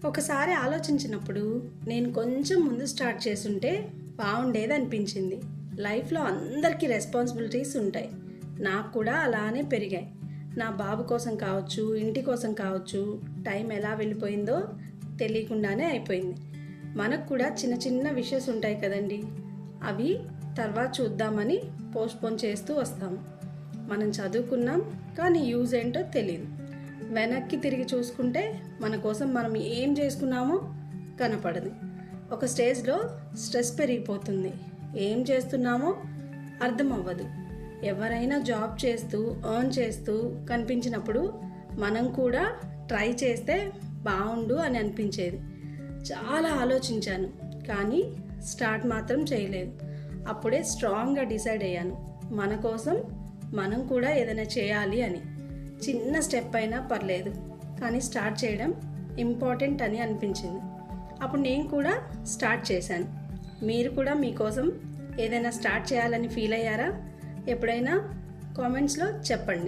ఒకసారి ఆలోచించినప్పుడు నేను కొంచెం ముందు స్టార్ట్ చేసుంటే బాగుండేది అనిపించింది. లైఫ్లో అందరికీ రెస్పాన్సిబిలిటీస్ ఉంటాయి. నాకు కూడా అలానే పెరిగాయి. నా బాబు కోసం కావచ్చు, ఇంటి కోసం కావచ్చు, టైం ఎలా వెళ్ళిపోయిందో తెలియకుండానే అయిపోయింది. మనకు కూడా చిన్న చిన్న విషయస్ ఉంటాయి కదండి, అవి తర్వాత చూద్దామని పోస్ట్పోన్ చేస్తూ వస్తాము. మనం చదువుకున్నాం, కానీ యూజ్ ఏంటో తెలియదు. వెనక్కి తిరిగి చూసుకుంటే మన కోసం మనం ఏం చేసుకున్నామో కనపడదు. ఒక స్టేజ్లో స్ట్రెస్ పెరిగిపోతుంది, ఏం చేస్తున్నామో అర్థం అవ్వదు. ఎవరైనా జాబ్ చేస్తూ ఎర్న్ చేస్తూ కనిపించినప్పుడు మనం కూడా ట్రై చేస్తే బాగుండు అని అనిపించేది. చాలా ఆలోచించాను, కానీ స్టార్ట్ మాత్రం చేయలేదు. అప్పుడే స్ట్రాంగ్గా డిసైడ్ అయ్యాను, మన కోసం మనం కూడా ఏదైనా చేయాలి అని. చిన్న స్టెప్ అయినా పర్లేదు, కానీ స్టార్ట్ చేయడం ఇంపార్టెంట్ అని అనిపించింది. అప్పుడు నేను కూడా స్టార్ట్ చేశాను. మీరు కూడా మీకోసం ఏదైనా స్టార్ట్ చేయాలని ఫీల్ అయ్యారా? ఎప్పుడైనా కామెంట్స్లో చెప్పండి.